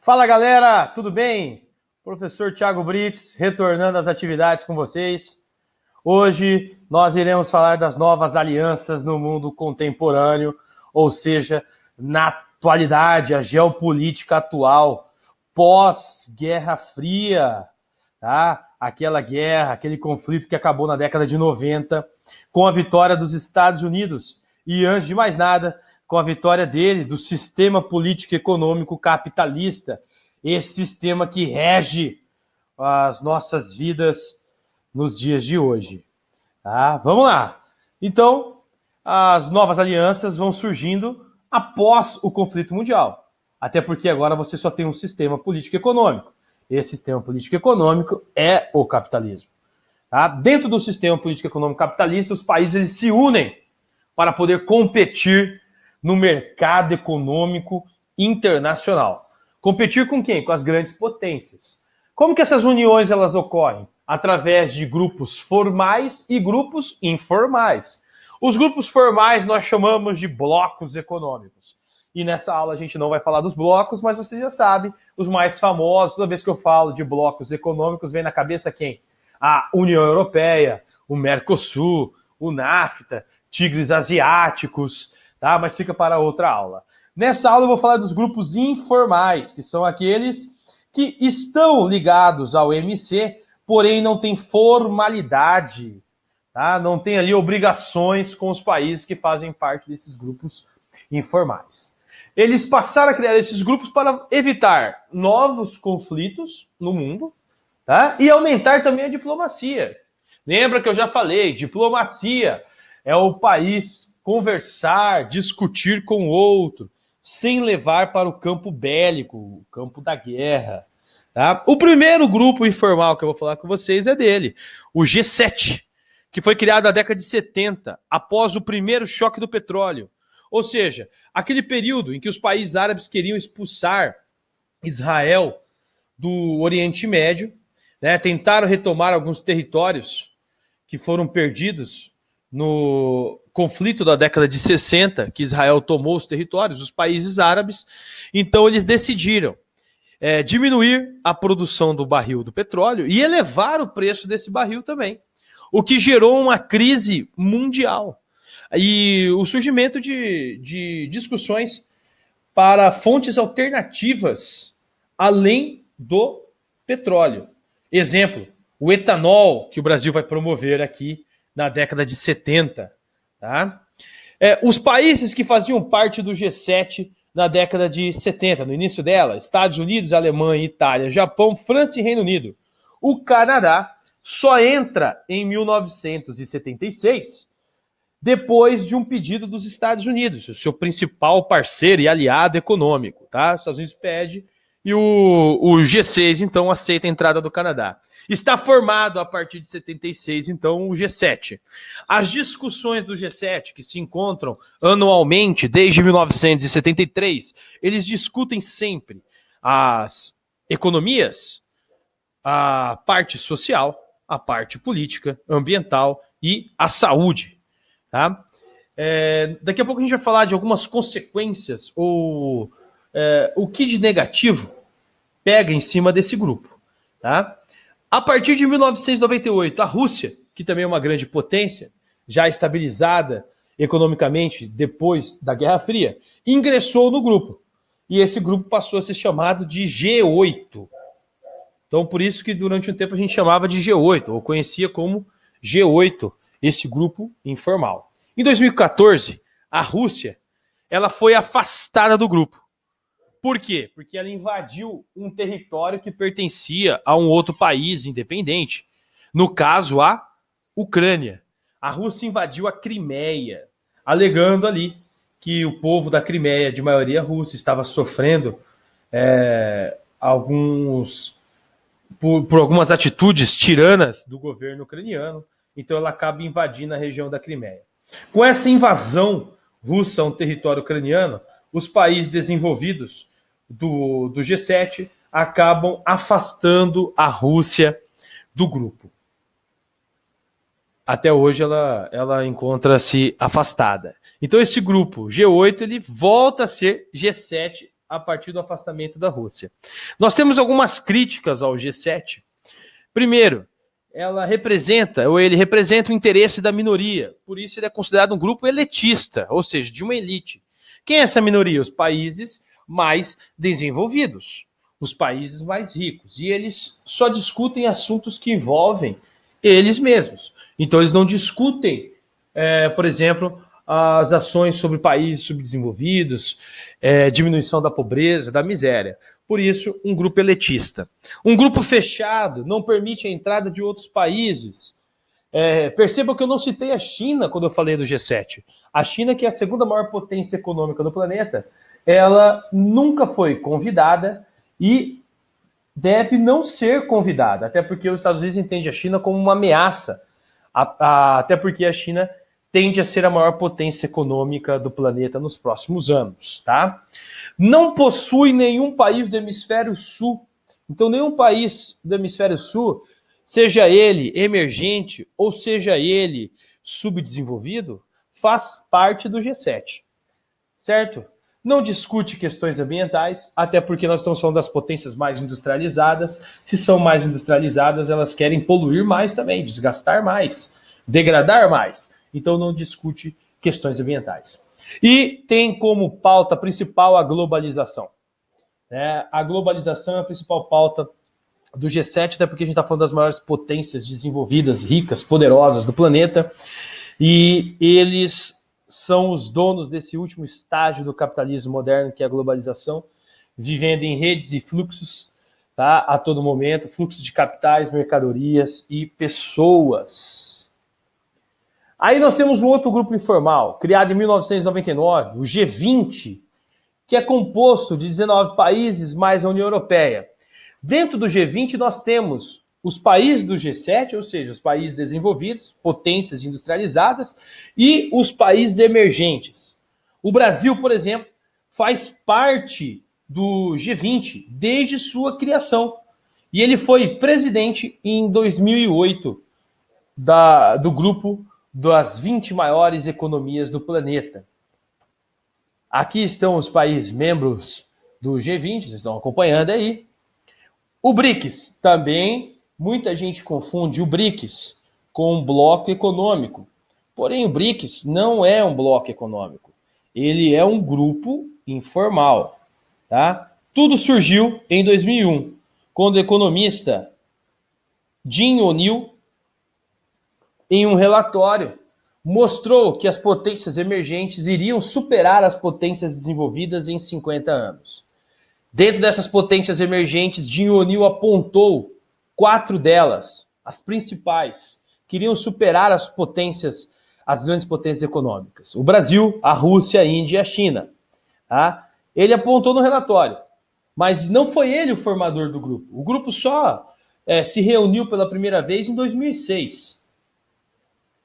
Fala galera, tudo bem? Professor Thiago Brits, retornando às atividades com vocês. Hoje nós iremos falar das novas alianças no mundo contemporâneo, ou seja, na atualidade, a geopolítica atual, pós-Guerra Fria, tá? Aquela guerra, aquele conflito que acabou na década de 90, com a vitória dos Estados Unidos e, antes de mais nada, com a vitória dele, do sistema político econômico capitalista, esse sistema que rege as nossas vidas nos dias de hoje. Tá? Vamos lá. Então, as novas alianças vão surgindo após o conflito mundial. Até porque agora você só tem um sistema político econômico. Esse sistema político econômico é o capitalismo. Tá? Dentro do sistema político econômico capitalista, os países eles se unem para poder competir no mercado econômico internacional. Competir com quem? Com as grandes potências. Como que essas uniões elas ocorrem? Através de grupos formais e grupos informais. Os grupos formais nós chamamos de blocos econômicos. E nessa aula a gente não vai falar dos blocos, mas você já sabe, os mais famosos, toda vez que eu falo de blocos econômicos, vem na cabeça quem? A União Europeia, o Mercosul, o NAFTA, tigres asiáticos, tá? Mas fica para outra aula. Nessa aula eu vou falar dos grupos informais, que são aqueles que estão ligados ao MC, porém não têm formalidade, tá? Não tem ali obrigações com os países que fazem parte desses grupos informais. Eles passaram a criar esses grupos para evitar novos conflitos no mundo, tá? E aumentar também a diplomacia. Lembra que eu já falei, diplomacia é o país conversar, discutir com o outro, sem levar para o campo bélico, o campo da guerra. Tá? O primeiro grupo informal que eu vou falar com vocês é dele, o G7, que foi criado na década de 70, após o primeiro choque do petróleo. Ou seja, aquele período em que os países árabes queriam expulsar Israel do Oriente Médio, né, tentaram retomar alguns territórios que foram perdidos no conflito da década de 60, que Israel tomou os territórios, os países árabes. Então eles decidiram diminuir a produção do barril do petróleo e elevar o preço desse barril também, o que gerou uma crise mundial e o surgimento de discussões para fontes alternativas além do petróleo. Exemplo, o etanol que o Brasil vai promover aqui na década de 70. Tá? Os países que faziam parte do G7 na década de 70, no início dela, Estados Unidos, Alemanha, Itália, Japão, França e Reino Unido. O Canadá só entra em 1976 depois de um pedido dos Estados Unidos, o seu principal parceiro e aliado econômico. Tá? Os Estados Unidos pede e o G6, então, aceita a entrada do Canadá. Está formado a partir de 76, então, o G7. As discussões do G7, que se encontram anualmente desde 1973, eles discutem sempre as economias, a parte social, a parte política, ambiental e a saúde. Tá? Daqui a pouco a gente vai falar de algumas consequências ou o que de negativo pega em cima desse grupo. Tá? A partir de 1998, a Rússia, que também é uma grande potência, já estabilizada economicamente depois da Guerra Fria, ingressou no grupo. E esse grupo passou a ser chamado de G8. Então, por isso que durante um tempo a gente chamava de G8, ou conhecia como G8, esse grupo informal. Em 2014, a Rússia ela foi afastada do grupo. Por quê? Porque ela invadiu um território que pertencia a um outro país independente. No caso, a Ucrânia. A Rússia invadiu a Crimeia, alegando ali que o povo da Crimeia, de maioria russa, estava sofrendo por algumas atitudes tiranas do governo ucraniano. Então ela acaba invadindo a região da Crimeia. Com essa invasão russa a um território ucraniano, os países desenvolvidos do G7 acabam afastando a Rússia do grupo. Até hoje ela encontra-se afastada. Então esse grupo G8 ele volta a ser G7 a partir do afastamento da Rússia. Nós temos algumas críticas ao G7. Primeiro, ele representa o interesse da minoria, por isso ele é considerado um grupo elitista, ou seja, de uma elite. Quem é essa minoria? Os países mais desenvolvidos, os países mais ricos, e eles só discutem assuntos que envolvem eles mesmos. Então eles não discutem, por exemplo, as ações sobre países subdesenvolvidos, diminuição da pobreza, da miséria. Por isso, um grupo elitista. Um grupo fechado não permite a entrada de outros países. Perceba que eu não citei a China quando eu falei do G7. A China, que é a segunda maior potência econômica do planeta, ela nunca foi convidada e deve não ser convidada, até porque os Estados Unidos entendem a China como uma ameaça, até porque a China tende a ser a maior potência econômica do planeta nos próximos anos, tá? Não possui nenhum país do hemisfério sul. Então, nenhum país do hemisfério sul, seja ele emergente ou seja ele subdesenvolvido, faz parte do G7, certo? Não discute questões ambientais, até porque nós estamos falando das potências mais industrializadas. Se são mais industrializadas, elas querem poluir mais também, desgastar mais, degradar mais. Então não discute questões ambientais. E tem como pauta principal a globalização. A globalização é a principal pauta do G7, até porque a gente está falando das maiores potências desenvolvidas, ricas, poderosas do planeta, e eles são os donos desse último estágio do capitalismo moderno, que é a globalização, vivendo em redes e fluxos, tá, a todo momento, fluxos de capitais, mercadorias e pessoas. Aí nós temos um outro grupo informal, criado em 1999, o G20, que é composto de 19 países mais a União Europeia. Dentro do G20 nós temos os países do G7, ou seja, os países desenvolvidos, potências industrializadas, e os países emergentes. O Brasil, por exemplo, faz parte do G20 desde sua criação. E ele foi presidente em 2008 do grupo das 20 maiores economias do planeta. Aqui estão os países membros do G20, vocês estão acompanhando aí. O BRICS, também muita gente confunde o BRICS com um bloco econômico. Porém, o BRICS não é um bloco econômico. Ele é um grupo informal. Tá? Tudo surgiu em 2001, quando o economista Jim O'Neill, em um relatório, mostrou que as potências emergentes iriam superar as potências desenvolvidas em 50 anos. Dentro dessas potências emergentes, Jim O'Neill apontou 4 delas, as principais, que iriam superar as grandes potências econômicas. O Brasil, a Rússia, a Índia e a China. Tá? Ele apontou no relatório, mas não foi ele o formador do grupo. O grupo só se reuniu pela primeira vez em 2006,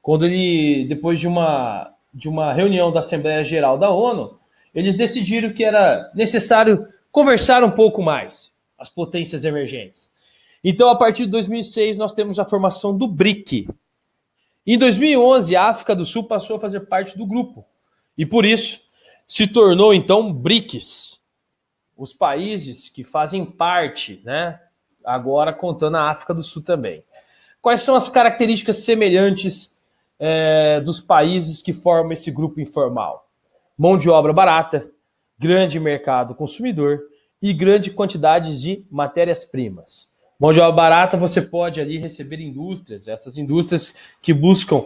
quando ele, depois de uma reunião da Assembleia Geral da ONU, eles decidiram que era necessário conversar um pouco mais, as potências emergentes. Então, a partir de 2006, nós temos a formação do BRIC. Em 2011, a África do Sul passou a fazer parte do grupo. E por isso, se tornou, então, BRICS. Os países que fazem parte, né? Agora contando a África do Sul também. Quais são as características semelhantes dos países que formam esse grupo informal? Mão de obra barata, grande mercado consumidor e grande quantidade de matérias-primas. Mão de obra barata, você pode ali receber indústrias, essas indústrias que buscam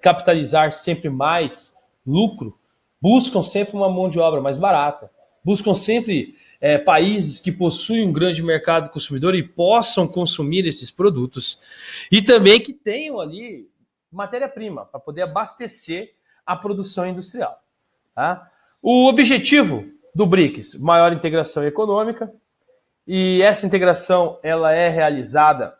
capitalizar sempre mais lucro, buscam sempre uma mão de obra mais barata, buscam sempre países que possuem um grande mercado consumidor e possam consumir esses produtos, e também que tenham ali matéria-prima para poder abastecer a produção industrial. Tá? O objetivo do BRICS, maior integração econômica, e essa integração ela é realizada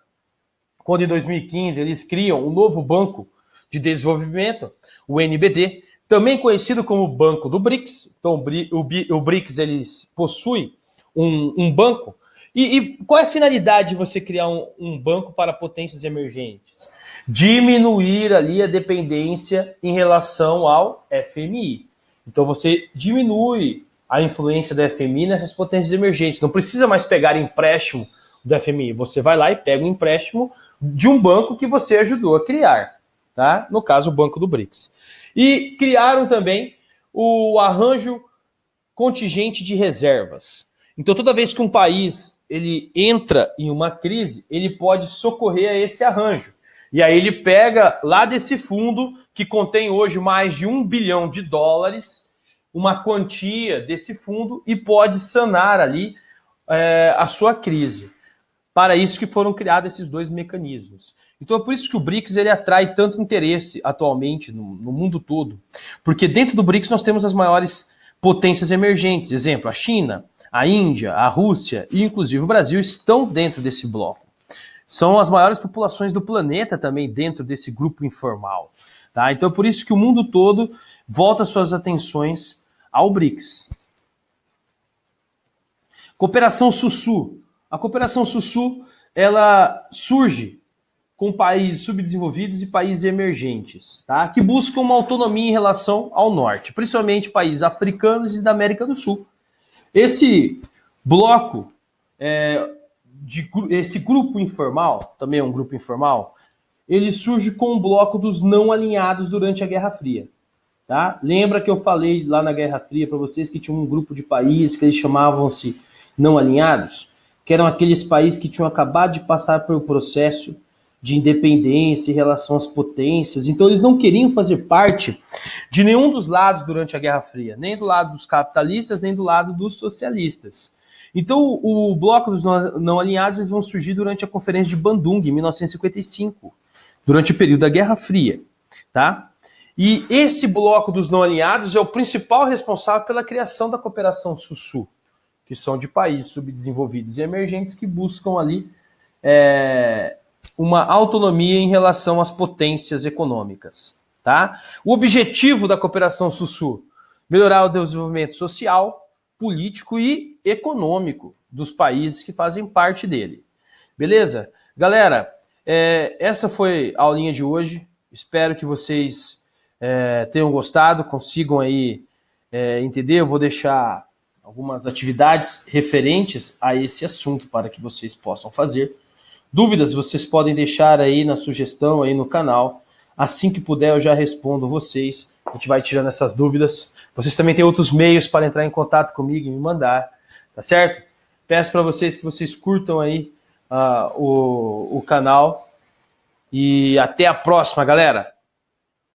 quando em 2015 eles criam um novo Banco de Desenvolvimento, o NBD, também conhecido como Banco do BRICS. Então o BRICS eles possui um banco. E qual é a finalidade de você criar um banco para potências emergentes? Diminuir ali a dependência em relação ao FMI. Então você diminui a influência do FMI nessas potências emergentes. Não precisa mais pegar empréstimo do FMI. Você vai lá e pega um empréstimo de um banco que você ajudou a criar, tá? No caso, o Banco do BRICS. E criaram também o arranjo contingente de reservas. Então, toda vez que um país ele entra em uma crise, ele pode socorrer a esse arranjo. E aí ele pega lá desse fundo, que contém hoje mais de $1 bilhão, uma quantia desse fundo, e pode sanar ali a sua crise. Para isso que foram criados esses dois mecanismos. Então é por isso que o BRICS ele atrai tanto interesse atualmente no mundo todo. Porque dentro do BRICS nós temos as maiores potências emergentes. Exemplo, a China, a Índia, a Rússia e inclusive o Brasil estão dentro desse bloco. São as maiores populações do planeta também dentro desse grupo informal. Tá? Então é por isso que o mundo todo volta suas atenções ao BRICS. Cooperação Sul-Sul. A cooperação Sul-Sul, ela surge com países subdesenvolvidos e países emergentes, tá? Que buscam uma autonomia em relação ao norte, principalmente países africanos e da América do Sul. Esse bloco, esse grupo informal, também é um grupo informal, ele surge com o bloco dos não alinhados durante a Guerra Fria. Tá? Lembra que eu falei lá na Guerra Fria para vocês que tinha um grupo de países que eles chamavam-se não alinhados? Que eram aqueles países que tinham acabado de passar pelo processo de independência em relação às potências. Então eles não queriam fazer parte de nenhum dos lados durante a Guerra Fria, nem do lado dos capitalistas, nem do lado dos socialistas. Então o bloco dos não alinhados eles vão surgir durante a Conferência de Bandung, em 1955, durante o período da Guerra Fria. Tá? E esse bloco dos não alinhados é o principal responsável pela criação da cooperação Sul-Sul, que são de países subdesenvolvidos e emergentes que buscam ali uma autonomia em relação às potências econômicas. Tá? O objetivo da cooperação Sul-Sul, melhorar o desenvolvimento social, político e econômico dos países que fazem parte dele. Beleza? Galera, essa foi a aulinha de hoje. Espero que vocês tenham gostado, consigam aí entender. Eu vou deixar algumas atividades referentes a esse assunto para que vocês possam fazer. Dúvidas vocês podem deixar aí na sugestão aí no canal. Assim que puder eu já respondo vocês. A gente vai tirando essas dúvidas. Vocês também têm outros meios para entrar em contato comigo e me mandar, tá certo? Peço para vocês que vocês curtam aí o canal. E até a próxima, galera!